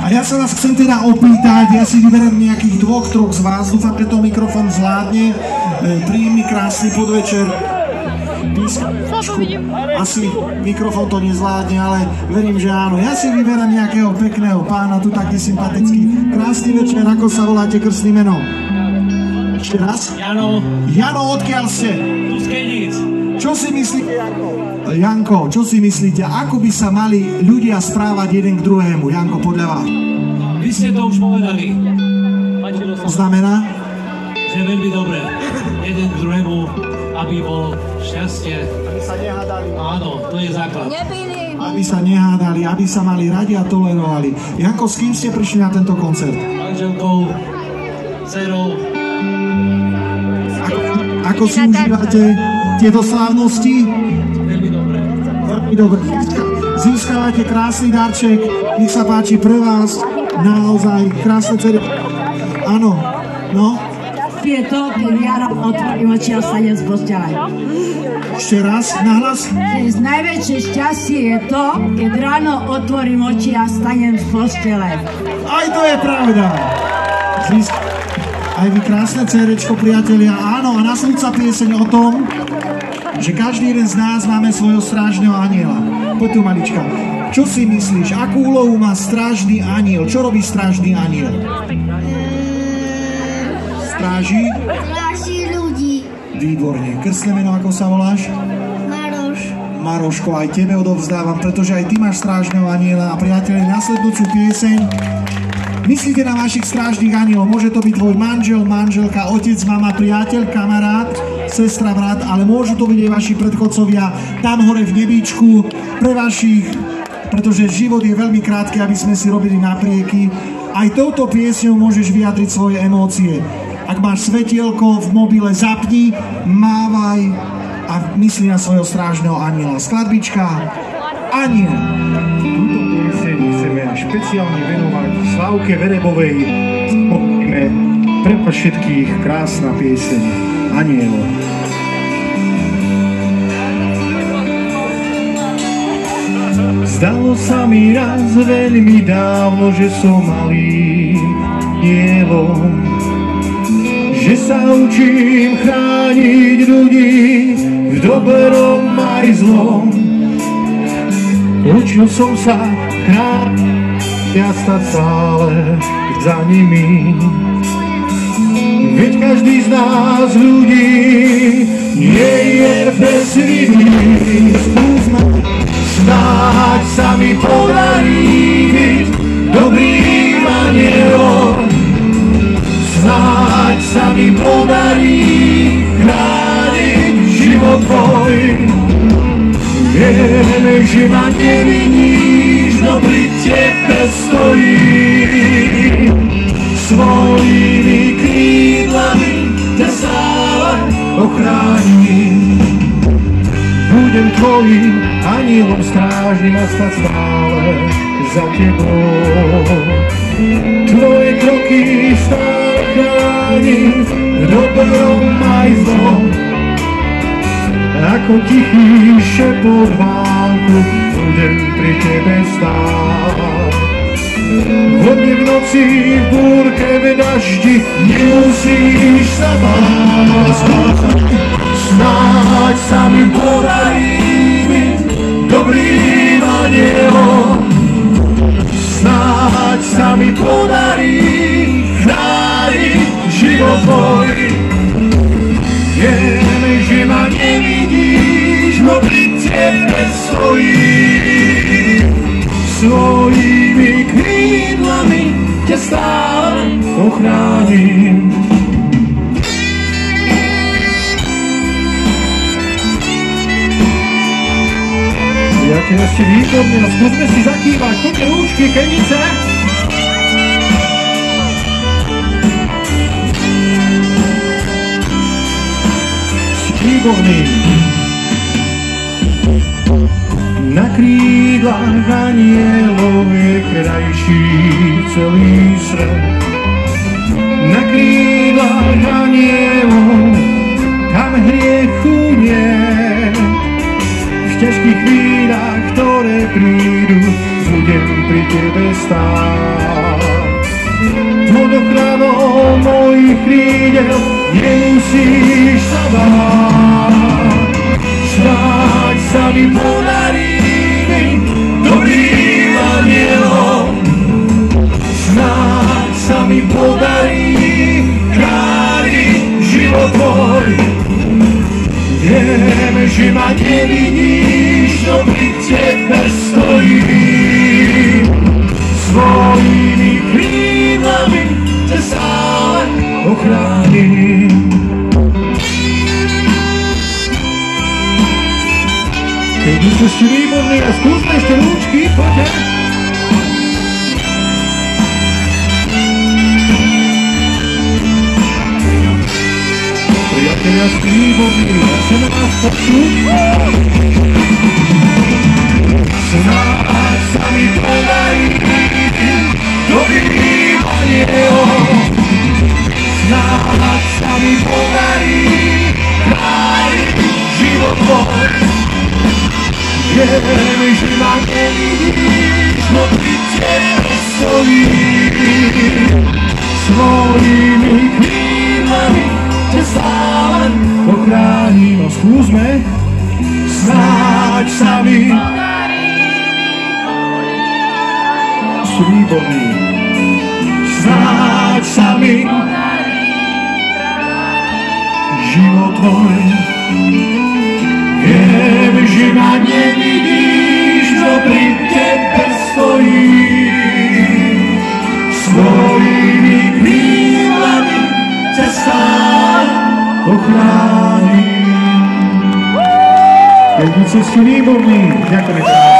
A ja sa vás chcem teda opýtať, ja si vyberiem nejakých dvoch, troch z vás, dúfam, že to mikrofón zvládne. Príjemný, krásny podvečer. Asi mikrofón to nezvládne, ale verím, že áno. Ja si vyberám nejakého pekného pána, tu taký sympatický. Krásny večer, ako sa voláte, krstný meno? Ešte raz? Jano. Jano, odkiaľ ste? Tu z Kenic. Čo si myslíte, Janko, čo si myslíte, ako by sa mali ľudia správať jeden k druhému, Janko, podľa vás? Vy ste to už povedali. To znamená? Že veľmi dobre. Jeden k druhému, aby bol šťastie. Aby sa nehádali. Áno, to je základ. Aby sa nehádali, aby sa mali radi a tolerovali. Janko, s kým ste prišli na tento koncert? Manželkou, dcerou. Ako si užívate tieto slávnosti? Veľmi dobre. Veľmi dobre. Získavate krásny darček, nech sa páči pre vás, naozaj krásne dcery. Áno, no. Je to, keď ja otvorím oči a stanem z postele. Ešte raz, nahlas. Najväčšie šťastie je to, keď ráno otvorím oči a stanem z postele. Aj to je pravda. Aj vy krásne cerečko, priatelia. Áno, a nasledujúca pieseň o tom, že každý jeden z nás máme svojho strážneho anjela. Poď tu, malička. Čo si myslíš? Akú úlohu má strážny anjel? Čo robí strážny anjel? Stráži? Stráži ľudí. Výborne. Krstné meno, ako sa voláš? Maroš. Maroško, aj tebe odovzdávam, pretože aj ty máš strážneho anjela. A priatelia, nasledujúcu pieseň. Myslíte na vašich strážnych anielov, môže to byť tvoj manžel, manželka, otec, mama, priateľ, kamarát, sestra, brat, ale môžu to byť aj vaši predchodcovia tam hore v nebíčku, pre vašich, pretože život je veľmi krátky, aby sme si robili naprieky. Aj touto piesňou môžeš vyjadriť svoje emócie. Ak máš svetielko v mobile, zapni, mávaj a myslí na svojho strážneho aniela. Skladbička Aniel. Túto pieseň chceme špeciálne venovať Slavke Verebovej. Spomíname pre všetkých krásna pieseň Aniel. Zdalo sa mi raz veľmi dávno, že som malým anielom, že sa učím chrániť ľudí v dobrom aj zlom. Učil som sa chrániť a stať stále za nimi. Veď každý z nás ľudí nie je bez viny. Skúsme, snáď sa mi podarí byť dobrým anielom. Snáď sa mi podarí chrániť život tvoj. Vieme, že ma neviníš, no pri tebe stojím. Svojimi krídlami ťa stále ochránim. Budem tvojim anielom strážnym a stať stále za tebou. Tvoje kroky stále chránim v dobrom aj zlom. Ako tichý šepot válku budem pri tebe stáť. Vodne v noci, v búrke, v daždi nemusíš sa báť. Snáď sa mi podarí byť dobrým anielom. Snáď sa mi podarí chrániť život tvoj. Vieme, že ma nevidíš, no pri tebe stojím. Svojimi krídlami ťa stále ochránim. Priatelia, ste výborní, no skúsme si zakývať. Poďte rúčky, Kenice. Výborný. Na krídlach anielov je krajší celý svet. Na krídlach anielov tam hriechu nie. V ťažkých chvíľach, ktoré prídu, budem pri tebe stáť. Pod ochranou mojich krídel nemusíš sa báť. Snáď sa mi podarí byť dobrým anielom. Snáď sa mi podarí králiť život tvoj. Viem, že ma nevidíš, no pri tebe stojím. Svojimi krídlami ťa stále ochránim. Keď už sú ešte výborní a skúsme ešte rúčky, poďte. Priatelia sú výborní, a chceme vás počuť. Snáď sa mi podarí dobrým anielom. Snáď sa mi podarí králiť život tvoj. Viem, že ma nevidíš, no pri tebe stojím. Svojimi krídlami ťa stále ochránim. No skúsme. Snáď sa mi sú výborní. Snáď sa mi život tvoj. Viem, že ma nevidíš, no pri tebe stojím. Svojimi krídlami ťa stále ochránim. Keď ste výborní, ďakujeme.